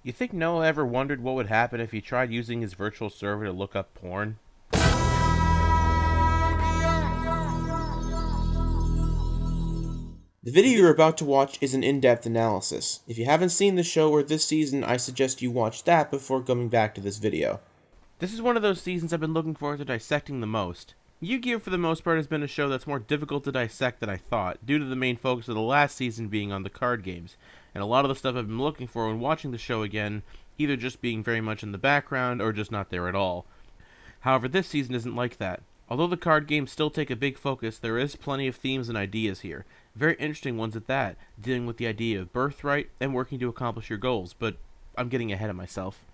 You think Noah ever wondered what would happen if he tried using his virtual server to look up porn? The video you're about to watch is an in-depth analysis. If you haven't seen the show or this season, I suggest you watch that before coming back to this video. This is one of those seasons I've been looking forward to dissecting the most. Yu-Gi-Oh! For the most part has been a show that's more difficult to dissect than I thought, due to the main focus of the last season being on the card games, and a lot of the stuff I've been looking for when watching the show again, either just being very much in the background or just not there at all. However, this season isn't like that. Although the card games still take a big focus, there is plenty of themes and ideas here. Very interesting ones at that, dealing with the idea of birthright and working to accomplish your goals, but I'm getting ahead of myself.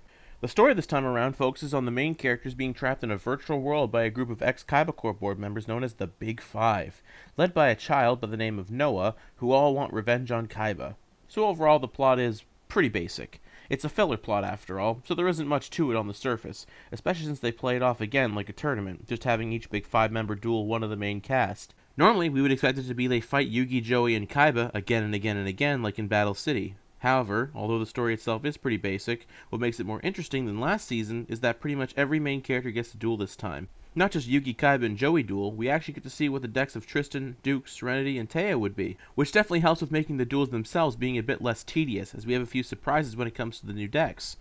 The story this time around focuses on the main characters being trapped in a virtual world by a group of ex-Kaiba Corp board members known as the Big Five, led by a child by the name of Noah, who all want revenge on Kaiba. So overall the plot is pretty basic. It's a filler plot after all, so there isn't much to it on the surface, especially since they play it off again like a tournament, just having each Big Five member duel one of the main cast. Normally, we would expect it to be they fight Yugi, Joey, and Kaiba again and again and again like in Battle City. However, although the story itself is pretty basic, what makes it more interesting than last season is that pretty much every main character gets to duel this time. Not just Yugi, Kaiba, and Joey duel, we actually get to see what the decks of Tristan, Duke, Serenity, and Taya would be, which definitely helps with making the duels themselves being a bit less tedious, as we have a few surprises when it comes to the new decks.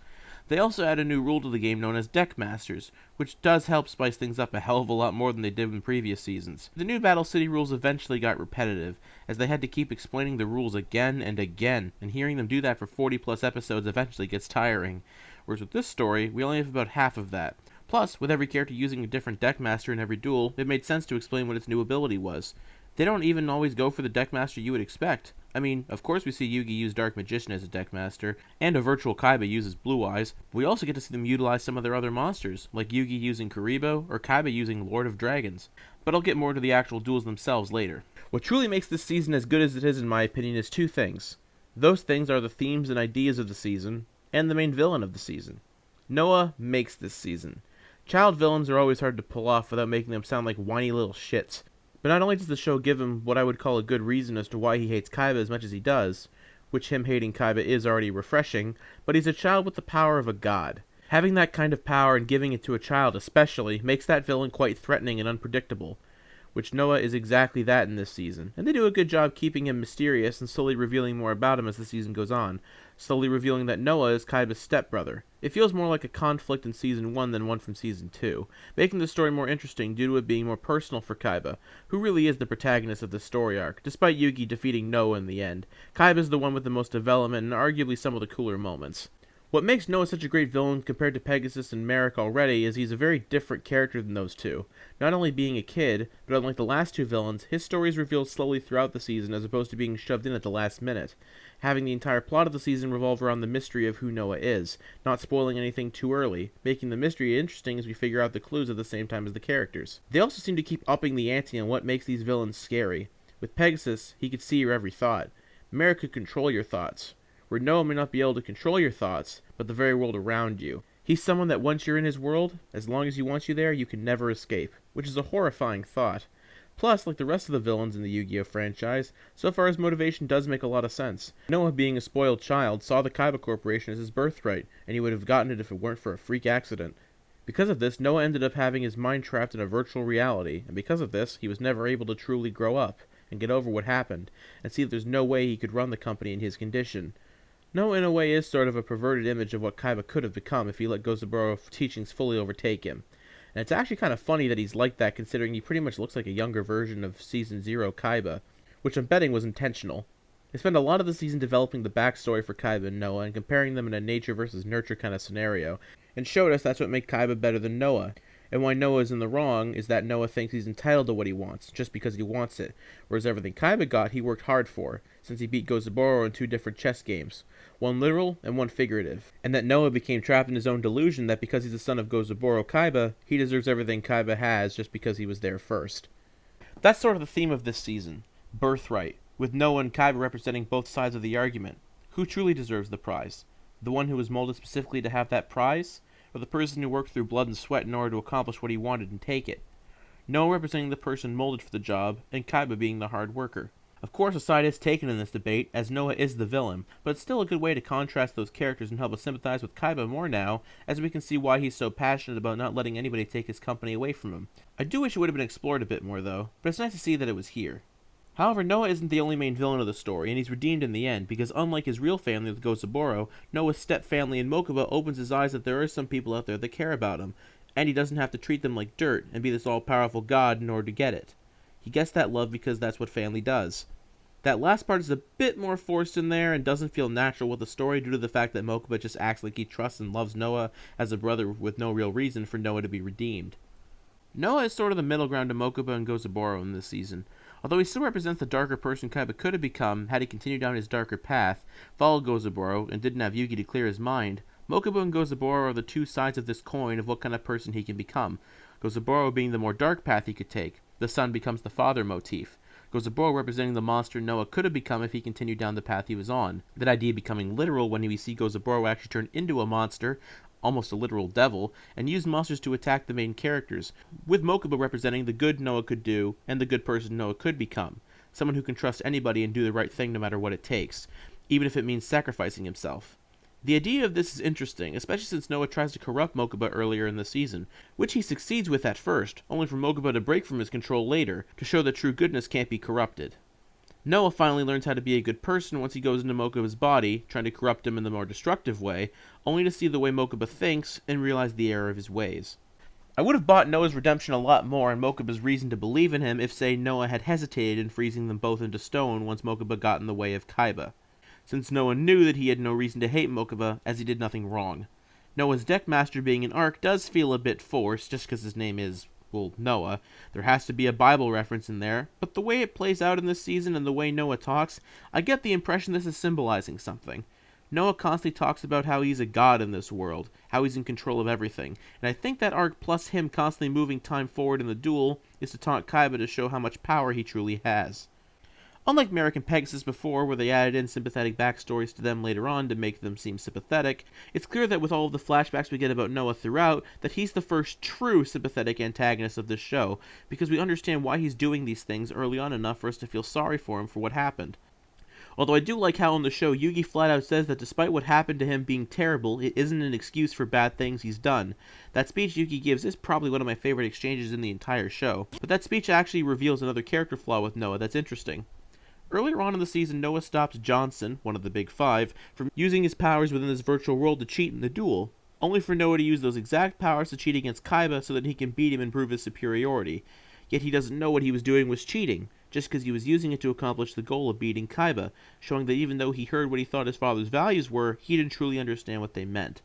They also add a new rule to the game known as Deck Masters, which does help spice things up a hell of a lot more than they did in previous seasons. The new Battle City rules eventually got repetitive, as they had to keep explaining the rules again and again, and hearing them do that for 40 plus episodes eventually gets tiring. Whereas with this story, we only have about half of that. Plus, with every character using a different Deck Master in every duel, it made sense to explain what its new ability was. They don't even always go for the Deck Master you would expect. I mean, of course we see Yugi use Dark Magician as a Deck Master, and a virtual Kaiba uses Blue Eyes, but we also get to see them utilize some of their other monsters, like Yugi using Karibo, or Kaiba using Lord of Dragons. But I'll get more to the actual duels themselves later. What truly makes this season as good as it is in my opinion is two things. Those things are the themes and ideas of the season, and the main villain of the season. Noah makes this season. Child villains are always hard to pull off without making them sound like whiny little shits. But not only does the show give him what I would call a good reason as to why he hates Kaiba as much as he does, which him hating Kaiba is already refreshing, but he's a child with the power of a god. Having that kind of power and giving it to a child especially makes that villain quite threatening and unpredictable, which Noah is exactly that in this season, and they do a good job keeping him mysterious and slowly revealing more about him as the season goes on, slowly revealing that Noah is Kaiba's stepbrother. It feels more like a conflict in Season 1 than one from Season 2, making the story more interesting due to it being more personal for Kaiba, who really is the protagonist of the story arc, despite Yugi defeating Noah in the end. Kaiba is the one with the most development and arguably some of the cooler moments. What makes Noah such a great villain compared to Pegasus and Merrick already is he's a very different character than those two. Not only being a kid, but unlike the last two villains, his story is revealed slowly throughout the season as opposed to being shoved in at the last minute, having the entire plot of the season revolve around the mystery of who Noah is, not spoiling anything too early, making the mystery interesting as we figure out the clues at the same time as the characters. They also seem to keep upping the ante on what makes these villains scary. With Pegasus, he could see your every thought. Merrick could control your thoughts, where Noah may not be able to control your thoughts, but the very world around you. He's someone that once you're in his world, as long as he wants you there, you can never escape, which is a horrifying thought. Plus, like the rest of the villains in the Yu-Gi-Oh! Franchise, so far his motivation does make a lot of sense. Noah, being a spoiled child, saw the Kaiba Corporation as his birthright, and he would have gotten it if it weren't for a freak accident. Because of this, Noah ended up having his mind trapped in a virtual reality, and because of this, he was never able to truly grow up, and get over what happened, and see that there's no way he could run the company in his condition. Noah in a way is sort of a perverted image of what Kaiba could have become if he let Gozaboro teachings fully overtake him. And it's actually kind of funny that he's like that considering he pretty much looks like a younger version of Season 0 Kaiba, which I'm betting was intentional. They spend a lot of the season developing the backstory for Kaiba and Noah and comparing them in a nature versus nurture kind of scenario, and showed us that's what made Kaiba better than Noah. And why Noah is in the wrong is that Noah thinks he's entitled to what he wants, just because he wants it, whereas everything Kaiba got he worked hard for, since he beat Gozaboro in two different chess games, one literal and one figurative, and that Noah became trapped in his own delusion that because he's the son of Gozaboro Kaiba, he deserves everything Kaiba has just because he was there first. That's sort of the theme of this season, birthright, with Noah and Kaiba representing both sides of the argument. Who truly deserves the prize? The one who was molded specifically to have that prize? Or the person who worked through blood and sweat in order to accomplish what he wanted and take it? Noah representing the person molded for the job, and Kaiba being the hard worker. Of course, a side is taken in this debate, as Noah is the villain, but it's still a good way to contrast those characters and help us sympathize with Kaiba more now, as we can see why he's so passionate about not letting anybody take his company away from him. I do wish it would have been explored a bit more though, but it's nice to see that it was here. However, Noah isn't the only main villain of the story, and he's redeemed in the end, because unlike his real family with Gozaboro, Noah's step-family in Mokuba opens his eyes that there are some people out there that care about him, and he doesn't have to treat them like dirt and be this all-powerful god in order to get it. He gets that love because that's what family does. That last part is a bit more forced in there and doesn't feel natural with the story due to the fact that Mokuba just acts like he trusts and loves Noah as a brother with no real reason for Noah to be redeemed. Noah is sort of the middle ground to Mokuba and Gozaboro in this season. Although he still represents the darker person Kaiba could have become had he continued down his darker path, followed Gozaboro, and didn't have Yugi to clear his mind, Mokuba and Gozaboro are the two sides of this coin of what kind of person he can become. Gozaboro being the more dark path he could take, the son becomes the father motif. Gozaboro representing the monster Noah could have become if he continued down the path he was on. That idea becoming literal when we see Gozaboro actually turn into a monster, almost a literal devil, and use monsters to attack the main characters, with Mokuba representing the good Noah could do and the good person Noah could become. Someone who can trust anybody and do the right thing no matter what it takes, even if it means sacrificing himself. The idea of this is interesting, especially since Noah tries to corrupt Mokuba earlier in the season, which he succeeds with at first, only for Mokuba to break from his control later, to show that true goodness can't be corrupted. Noah finally learns how to be a good person once he goes into Mokuba's body, trying to corrupt him in the more destructive way, only to see the way Mokuba thinks and realize the error of his ways. I would have bought Noah's redemption a lot more and Mokuba's reason to believe in him if, say, Noah had hesitated in freezing them both into stone once Mokuba got in the way of Kaiba, since Noah knew that he had no reason to hate Mokuba as he did nothing wrong. Noah's deckmaster being an arc does feel a bit forced, just because his name is, well, Noah. There has to be a Bible reference in there, but the way it plays out in this season and the way Noah talks, I get the impression this is symbolizing something. Noah constantly talks about how he's a god in this world, how he's in control of everything, and I think that arc plus him constantly moving time forward in the duel is to taunt Kaiba to show how much power he truly has. Unlike Merrick and Pegasus before, where they added in sympathetic backstories to them later on to make them seem sympathetic, it's clear that with all of the flashbacks we get about Noah throughout, that he's the first true sympathetic antagonist of this show, because we understand why he's doing these things early on enough for us to feel sorry for him for what happened. Although I do like how on the show Yugi flat out says that despite what happened to him being terrible, it isn't an excuse for bad things he's done. That speech Yugi gives is probably one of my favorite exchanges in the entire show, but that speech actually reveals another character flaw with Noah that's interesting. Earlier on in the season, Noah stops Johnson, one of the Big Five, from using his powers within this virtual world to cheat in the duel, only for Noah to use those exact powers to cheat against Kaiba so that he can beat him and prove his superiority. Yet he doesn't know what he was doing was cheating, just because he was using it to accomplish the goal of beating Kaiba, showing that even though he heard what he thought his father's values were, he didn't truly understand what they meant.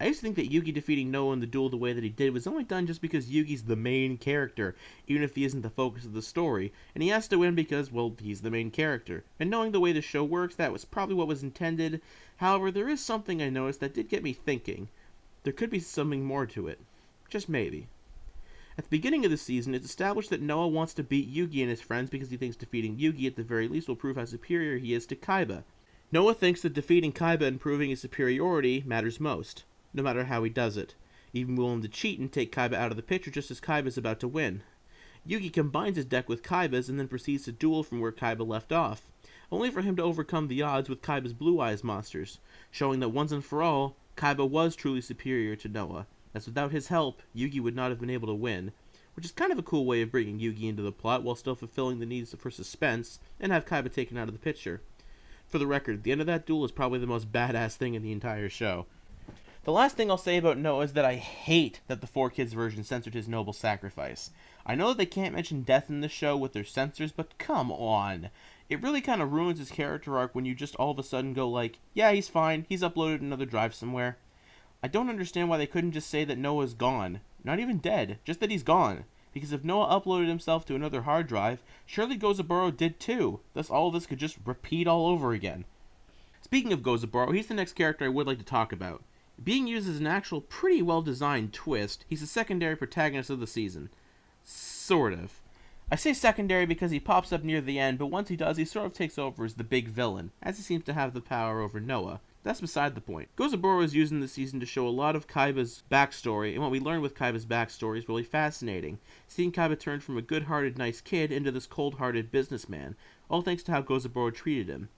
I used to think that Yugi defeating Noah in the duel the way that he did was only done just because Yugi's the main character, even if he isn't the focus of the story, and he has to win because, well, he's the main character. And knowing the way the show works, that was probably what was intended. However, there is something I noticed that did get me thinking. There could be something more to it. Just maybe. At the beginning of the season, it's established that Noah wants to beat Yugi and his friends because he thinks defeating Yugi at the very least will prove how superior he is to Kaiba. Noah thinks that defeating Kaiba and proving his superiority matters most, no matter how he does it, even willing to cheat and take Kaiba out of the picture just as Kaiba's about to win. Yugi combines his deck with Kaiba's and then proceeds to duel from where Kaiba left off, only for him to overcome the odds with Kaiba's Blue Eyes monsters, showing that once and for all, Kaiba was truly superior to Noah, as without his help, Yugi would not have been able to win, which is kind of a cool way of bringing Yugi into the plot while still fulfilling the needs for suspense, and have Kaiba taken out of the picture. For the record, the end of that duel is probably the most badass thing in the entire show. The last thing I'll say about Noah is that I hate that the 4Kids version censored his noble sacrifice. I know that they can't mention death in the show with their censors, but come on. It really kind of ruins his character arc when you just all of a sudden go like, yeah, he's fine, he's uploaded another drive somewhere. I don't understand why they couldn't just say that Noah's gone. Not even dead, just that he's gone. Because if Noah uploaded himself to another hard drive, surely Gozaboro did too. Thus all of this could just repeat all over again. Speaking of Gozaboro, he's the next character I would like to talk about. Being used as an actual pretty well-designed twist, he's the secondary protagonist of the season. Sort of. I say secondary because he pops up near the end, but once he does, he sort of takes over as the big villain, as he seems to have the power over Noah. That's beside the point. Gozaboro is used in this season to show a lot of Kaiba's backstory, and what we learn with Kaiba's backstory is really fascinating. Seeing Kaiba turn from a good-hearted, nice kid into this cold-hearted businessman, all thanks to how Gozaboro treated him.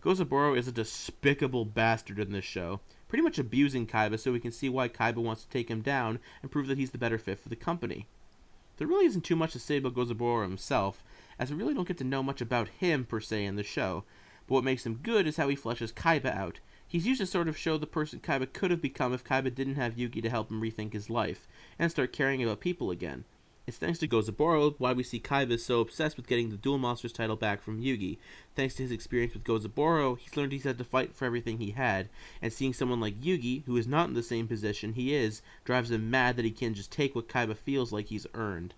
Gozaboro is a despicable bastard in this show, pretty much abusing Kaiba so we can see why Kaiba wants to take him down and prove that he's the better fit for the company. There really isn't too much to say about Gozaboro himself, as we really don't get to know much about him per se in the show, but what makes him good is how he fleshes Kaiba out. He's used to sort of show the person Kaiba could have become if Kaiba didn't have Yugi to help him rethink his life, and start caring about people again. It's thanks to Gozaboro why we see Kaiba is so obsessed with getting the Duel Monsters title back from Yugi. Thanks to his experience with Gozaboro, he's learned he's had to fight for everything he had, and seeing someone like Yugi, who is not in the same position he is, drives him mad that he can just take what Kaiba feels like he's earned.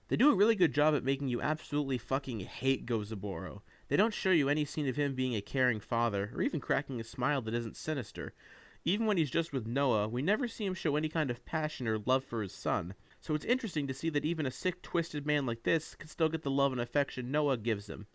They do a really good job at making you absolutely fucking hate Gozaboro. They don't show you any scene of him being a caring father, or even cracking a smile that isn't sinister. Even when he's just with Noah, we never see him show any kind of passion or love for his son. So it's interesting to see that even a sick, twisted man like this can still get the love and affection Noah gives him,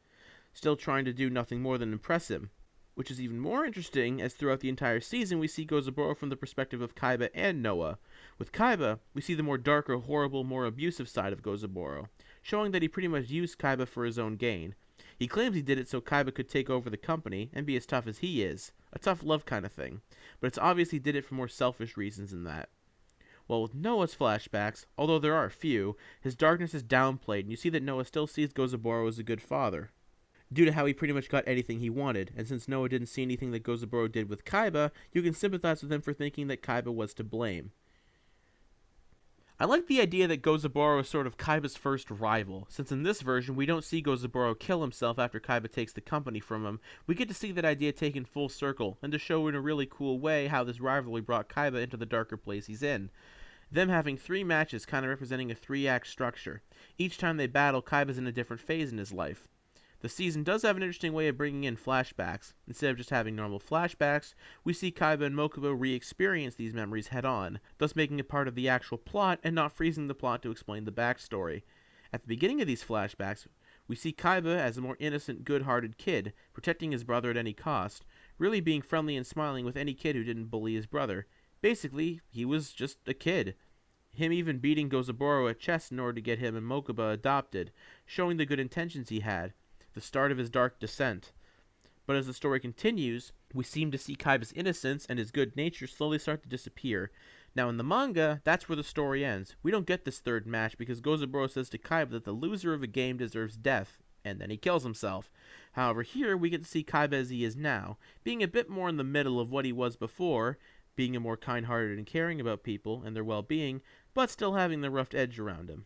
still trying to do nothing more than impress him. Which is even more interesting, as throughout the entire season we see Gozaboro from the perspective of Kaiba and Noah. With Kaiba, we see the more darker, horrible, more abusive side of Gozaboro, showing that he pretty much used Kaiba for his own gain. He claims he did it so Kaiba could take over the company and be as tough as he is, a tough love kind of thing, but it's obvious he did it for more selfish reasons than that. While with Noah's flashbacks, although there are a few, his darkness is downplayed and you see that Noah still sees Gozaboro as a good father, due to how he pretty much got anything he wanted, and since Noah didn't see anything that Gozaboro did with Kaiba, you can sympathize with him for thinking that Kaiba was to blame. I like the idea that Gozaboro is sort of Kaiba's first rival, since in this version we don't see Gozaboro kill himself after Kaiba takes the company from him. We get to see that idea taken full circle, and to show in a really cool way how this rivalry brought Kaiba into the darker place he's in. Them having 3 matches kind of representing a 3-act structure. Each time they battle, Kaiba's in a different phase in his life. The season does have an interesting way of bringing in flashbacks. Instead of just having normal flashbacks, we see Kaiba and Mokuba re-experience these memories head-on, thus making it part of the actual plot and not freezing the plot to explain the backstory. At the beginning of these flashbacks, we see Kaiba as a more innocent, good-hearted kid, protecting his brother at any cost, really being friendly and smiling with any kid who didn't bully his brother. Basically, he was just a kid. Him even beating Gozaboro at chess in order to get him and Mokuba adopted, showing the good intentions he had, the start of his dark descent. But as the story continues, we seem to see Kaiba's innocence and his good nature slowly start to disappear. Now in the manga, that's where the story ends. We don't get this 3rd match because Gozaboro says to Kaiba that the loser of a game deserves death, and then he kills himself. However, here we get to see Kaiba as he is now, being a bit more in the middle of what he was before, being a more kind-hearted and caring about people and their well-being, but still having the rough edge around him.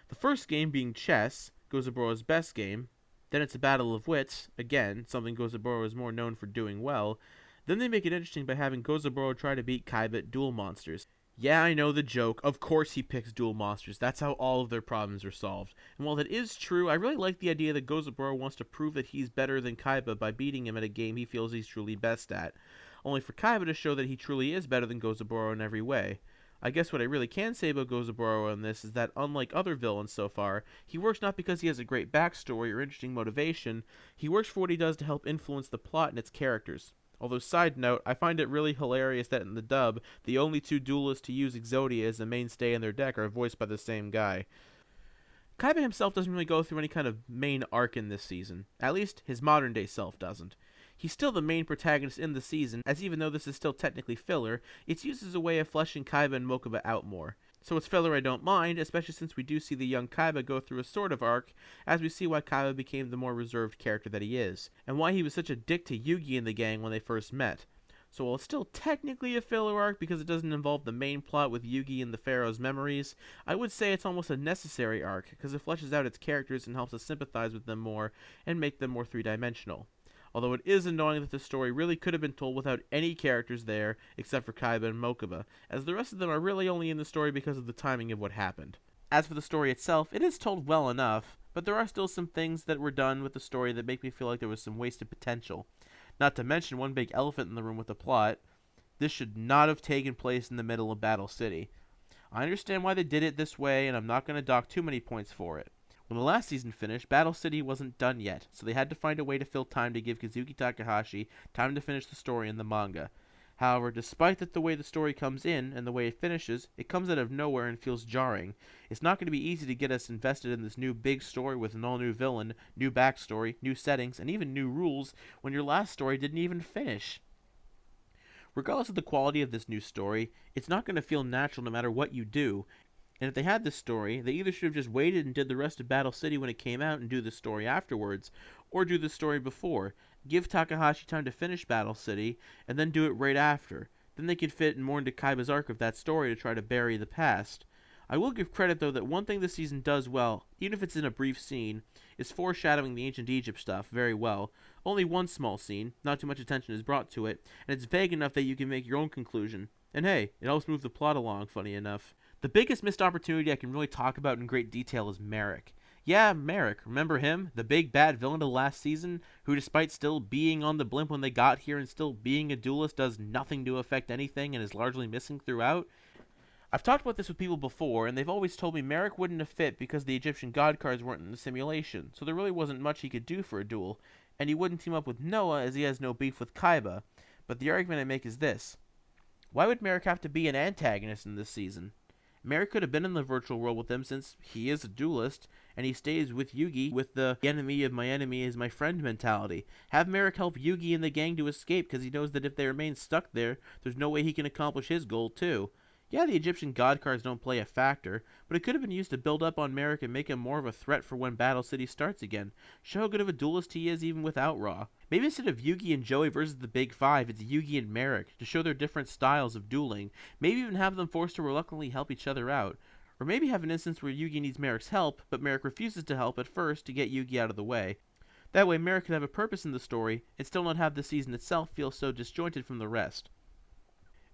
The first game being chess, Gozaboro's best game. Then it's a battle of wits, again, something Gozaboro is more known for doing well. Then they make it interesting by having Gozaboro try to beat Kaiba at Duel Monsters. Yeah, I know the joke. Of course he picks Duel Monsters. That's how all of their problems are solved. And while that is true, I really like the idea that Gozaboro wants to prove that he's better than Kaiba by beating him at a game he feels he's truly best at. Only for Kaiba to show that he truly is better than Gozaboro in every way. I guess what I really can say about Gozaboro in this is that, unlike other villains so far, he works not because he has a great backstory or interesting motivation, he works for what he does to help influence the plot and its characters. Although, side note, I find it really hilarious that in the dub, the only 2 duelists to use Exodia as a mainstay in their deck are voiced by the same guy. Kaiba himself doesn't really go through any kind of main arc in this season. At least, his modern-day self doesn't. He's still the main protagonist in the season, as even though this is still technically filler, it's used as a way of fleshing Kaiba and Mokuba out more. So it's filler I don't mind, especially since we do see the young Kaiba go through a sort of arc, as we see why Kaiba became the more reserved character that he is, and why he was such a dick to Yugi and the gang when they first met. So while it's still technically a filler arc because it doesn't involve the main plot with Yugi and the Pharaoh's memories, I would say it's almost a necessary arc, because it fleshes out its characters and helps us sympathize with them more, and make them more 3-dimensional. Although it is annoying that the story really could have been told without any characters there, except for Kaiba and Mokuba, as the rest of them are really only in the story because of the timing of what happened. As for the story itself, it is told well enough, but there are still some things that were done with the story that make me feel like there was some wasted potential. Not to mention one big elephant in the room with the plot. This should not have taken place in the middle of Battle City. I understand why they did it this way, and I'm not going to dock too many points for it. When the last season finished, Battle City wasn't done yet, so they had to find a way to fill time to give Kazuki Takahashi time to finish the story in the manga. However, despite that the way the story comes in and the way it finishes, it comes out of nowhere and feels jarring. It's not going to be easy to get us invested in this new big story with an all-new villain, new backstory, new settings, and even new rules when your last story didn't even finish. Regardless of the quality of this new story, it's not going to feel natural no matter what you do. And if they had this story, they either should have just waited and did the rest of Battle City when it came out and do the story afterwards, or do the story before. Give Takahashi time to finish Battle City, and then do it right after. Then they could fit more into Kaiba's arc of that story to try to bury the past. I will give credit, though, that one thing this season does well, even if it's in a brief scene, is foreshadowing the ancient Egypt stuff very well. Only one small scene, not too much attention is brought to it, and it's vague enough that you can make your own conclusion. And hey, it helps move the plot along, funny enough. The biggest missed opportunity I can really talk about in great detail is Merrick. Yeah, Merrick, remember him? The big bad villain of last season, who despite still being on the blimp when they got here and still being a duelist does nothing to affect anything and is largely missing throughout? I've talked about this with people before, and they've always told me Merrick wouldn't have fit because the Egyptian god cards weren't in the simulation, so there really wasn't much he could do for a duel, and he wouldn't team up with Noah as he has no beef with Kaiba. But the argument I make is this. Why would Merrick have to be an antagonist in this season? Merrick could have been in the virtual world with them since he is a duelist, and he stays with Yugi with the enemy of my enemy is my friend mentality. Have Merrick help Yugi and the gang to escape because he knows that if they remain stuck there, there's no way he can accomplish his goal too. Yeah, the Egyptian god cards don't play a factor, but it could have been used to build up on Merrick and make him more of a threat for when Battle City starts again. Show how good of a duelist he is even without Raw. Maybe instead of Yugi and Joey versus the Big Five, it's Yugi and Merrick, to show their different styles of dueling. Maybe even have them forced to reluctantly help each other out. Or maybe have an instance where Yugi needs Merrick's help, but Merrick refuses to help at first to get Yugi out of the way. That way Merrick could have a purpose in the story, and still not have the season itself feel so disjointed from the rest.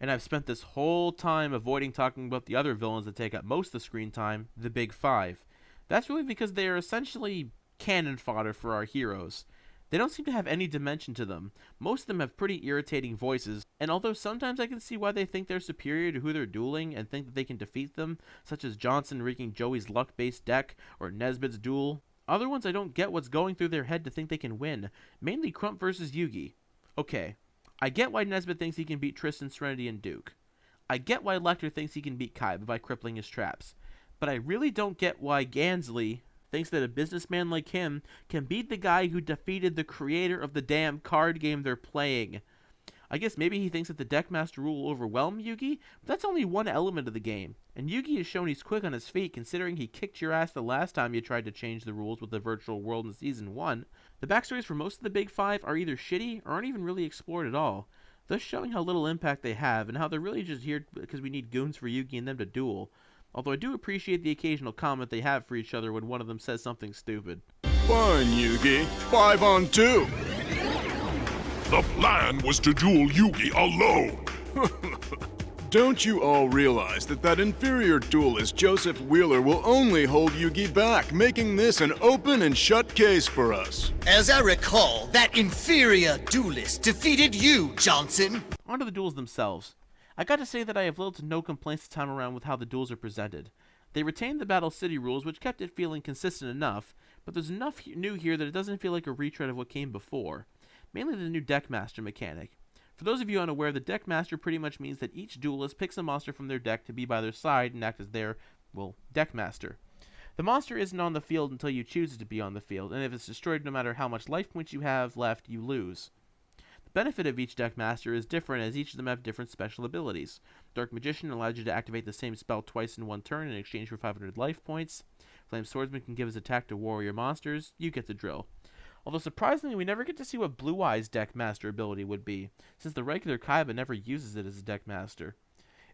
And I've spent this whole time avoiding talking about the other villains that take up most of the screen time, the Big Five. That's really because they are essentially cannon fodder for our heroes. They don't seem to have any dimension to them. Most of them have pretty irritating voices, and although sometimes I can see why they think they're superior to who they're dueling and think that they can defeat them, such as Johnson rigging Joey's luck-based deck or Nesbitt's duel, other ones I don't get what's going through their head to think they can win, mainly Crump versus Yugi. Okay, I get why Nesbitt thinks he can beat Tristan, Serenity, and Duke. I get why Lecter thinks he can beat Kaiba by crippling his traps. But I really don't get why Gansley thinks that a businessman like him can beat the guy who defeated the creator of the damn card game they're playing. I guess maybe he thinks that the Deckmaster rule will overwhelm Yugi, but that's only one element of the game. And Yugi has shown he's quick on his feet considering he kicked your ass the last time you tried to change the rules with the virtual world in Season 1. The backstories for most of the Big Five are either shitty or aren't even really explored at all, thus showing how little impact they have and how they're really just here because we need goons for Yugi and them to duel. Although I do appreciate the occasional comment they have for each other when one of them says something stupid. Fine, Yugi. 5 on 2. The plan was to duel Yugi alone. Don't you all realize that inferior duelist Joseph Wheeler will only hold Yugi back, making this an open and shut case for us? As I recall, that inferior duelist defeated you, Johnson. On to the duels themselves. I got to say that I have little to no complaints this time around with how the duels are presented. They retained the Battle City rules, which kept it feeling consistent enough, but there's enough new here that it doesn't feel like a retread of what came before. Mainly the new Deckmaster mechanic. For those of you unaware, the Deckmaster pretty much means that each duelist picks a monster from their deck to be by their side and act as their, Deckmaster. The monster isn't on the field until you choose it to be on the field, and if it's destroyed no matter how much life points you have left, you lose. The benefit of each Deckmaster is different as each of them have different special abilities. Dark Magician allows you to activate the same spell twice in one turn in exchange for 500 life points. Flame Swordsman can give his attack to warrior monsters. You get the drill. Although surprisingly, we never get to see what Blue Eye's Deckmaster ability would be, since the regular Kaiba never uses it as a Deckmaster.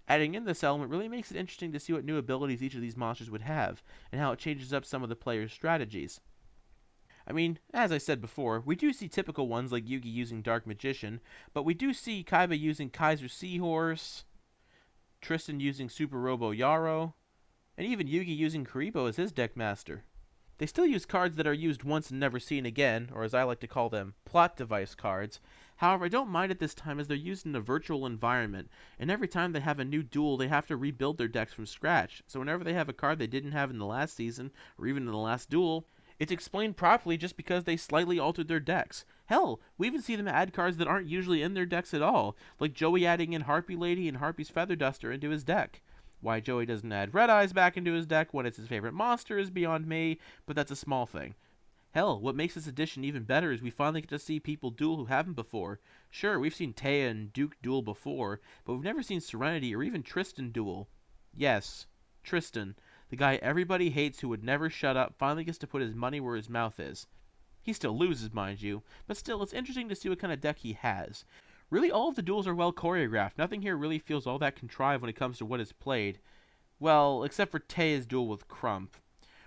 Adding in this element really makes it interesting to see what new abilities each of these monsters would have, and how it changes up some of the player's strategies. I mean, as I said before, we do see typical ones like Yugi using Dark Magician, but we do see Kaiba using Kaiser Seahorse, Tristan using Super Robo Yaro, and even Yugi using Kuribo as his Deckmaster. They still use cards that are used once and never seen again, or as I like to call them, plot device cards. However, I don't mind it this time as they're used in a virtual environment, and every time they have a new duel, they have to rebuild their decks from scratch, so whenever they have a card they didn't have in the last season, or even in the last duel, it's explained properly just because they slightly altered their decks. Hell, we even see them add cards that aren't usually in their decks at all, like Joey adding in Harpy Lady and Harpy's Feather Duster into his deck. Why Joey doesn't add Red Eyes back into his deck when it's his favorite monster is beyond me, but that's a small thing. Hell, what makes this edition even better is we finally get to see people duel who haven't before. Sure, we've seen Taya and Duke duel before, but we've never seen Serenity or even Tristan duel. Yes, Tristan, the guy everybody hates who would never shut up, finally gets to put his money where his mouth is. He still loses, mind you, but still, it's interesting to see what kind of deck he has. Really, all of the duels are well choreographed. Nothing here really feels all that contrived when it comes to what is played. Well, except for Taya's duel with Crump,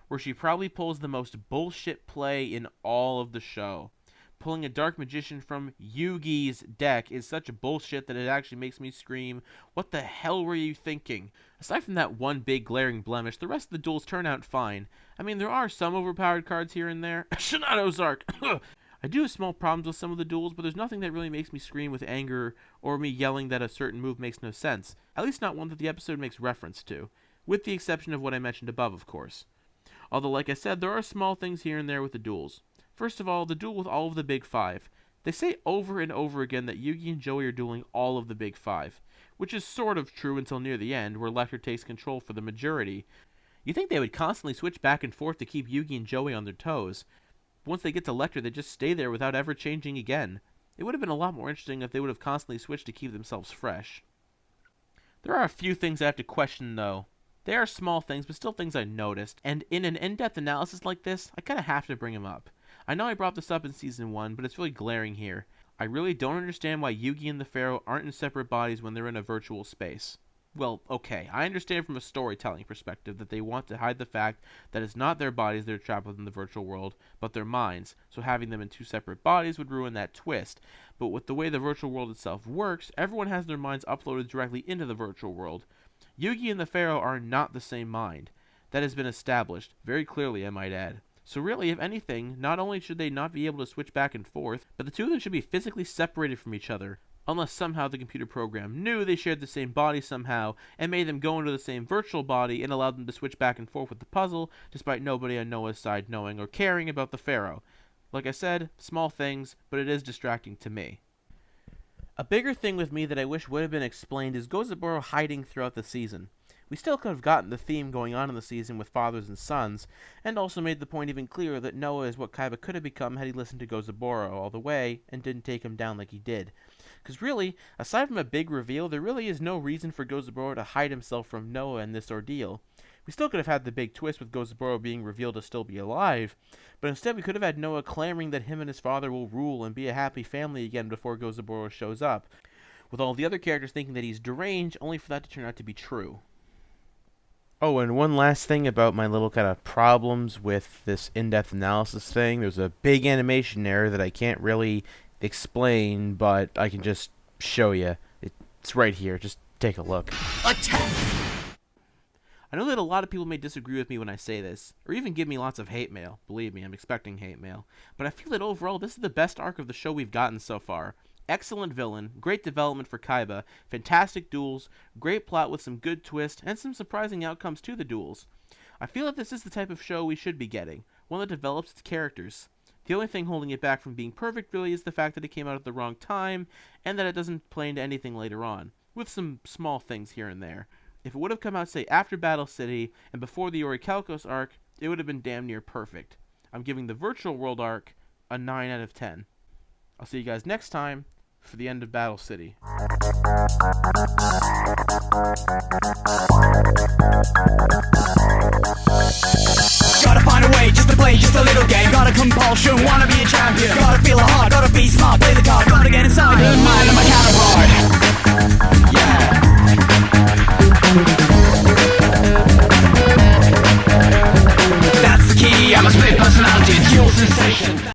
where she probably pulls the most bullshit play in all of the show. Pulling a Dark Magician from Yugi's deck is such bullshit that it actually makes me scream, what the hell were you thinking? Aside from that one big glaring blemish, the rest of the duels turn out fine. I mean, there are some overpowered cards here and there. Shinato Zark! I do have small problems with some of the duels, but there's nothing that really makes me scream with anger or me yelling that a certain move makes no sense. At least not one that the episode makes reference to. With the exception of what I mentioned above, of course. Although, like I said, there are small things here and there with the duels. First of all, the duel with all of the big five. They say over and over again that Yugi and Joey are dueling all of the big five, which is sort of true until near the end, where Lecter takes control for the majority. You think they would constantly switch back and forth to keep Yugi and Joey on their toes. Once they get to Lecter, they just stay there without ever changing again. It would have been a lot more interesting if they would have constantly switched to keep themselves fresh. There are a few things I have to question, though. They are small things, but still things I noticed, and in an in-depth analysis like this, I kind of have to bring them up. I know I brought this up in Season 1, but it's really glaring here. I really don't understand why Yugi and the Pharaoh aren't in separate bodies when they're in a virtual space. Well, okay, I understand from a storytelling perspective that they want to hide the fact that it's not their bodies that are trapped within the virtual world, but their minds, so having them in two separate bodies would ruin that twist. But with the way the virtual world itself works, everyone has their minds uploaded directly into the virtual world. Yugi and the Pharaoh are not the same mind. That has been established, very clearly I might add. So really, if anything, not only should they not be able to switch back and forth, but the two of them should be physically separated from each other. Unless somehow the computer program knew they shared the same body somehow, and made them go into the same virtual body and allowed them to switch back and forth with the puzzle, despite nobody on Noah's side knowing or caring about the Pharaoh. Like I said, small things, but it is distracting to me. A bigger thing with me that I wish would have been explained is Gozaboro hiding throughout the season. We still could have gotten the theme going on in the season with fathers and sons, and also made the point even clearer that Noah is what Kaiba could have become had he listened to Gozaboro all the way, and didn't take him down like he did. Because really, aside from a big reveal, there really is no reason for Gozaboro to hide himself from Noah in this ordeal. We still could have had the big twist with Gozaboro being revealed to still be alive, but instead we could have had Noah clamoring that him and his father will rule and be a happy family again before Gozaboro shows up, with all the other characters thinking that he's deranged, only for that to turn out to be true. Oh, and one last thing about my little kind of problems with this in-depth analysis thing. There's a big animation error that I can't really explain, but I can just show you. It's right here. Just take a look. Attack! I know that a lot of people may disagree with me when I say this, or even give me lots of hate mail. Believe me, I'm expecting hate mail. But I feel that overall, this is the best arc of the show we've gotten so far. Excellent villain, great development for Kaiba, fantastic duels, great plot with some good twists, and some surprising outcomes to the duels. I feel that this is the type of show we should be getting, one that develops its characters. The only thing holding it back from being perfect really is the fact that it came out at the wrong time, and that it doesn't play into anything later on, with some small things here and there. If it would have come out, say, after Battle City, and before the Orichalcos arc, it would have been damn near perfect. I'm giving the Virtual World arc a 9 out of 10. I'll see you guys next time for the end of Battle City. Gotta find a way just to play just a little game. Got a compulsion, wanna be a champion. Gotta feel a heart, gotta be smart, play the card. Gotta get inside the mind of my counterpart. Yeah. That's the key, I'm a split personality, it's your sensation.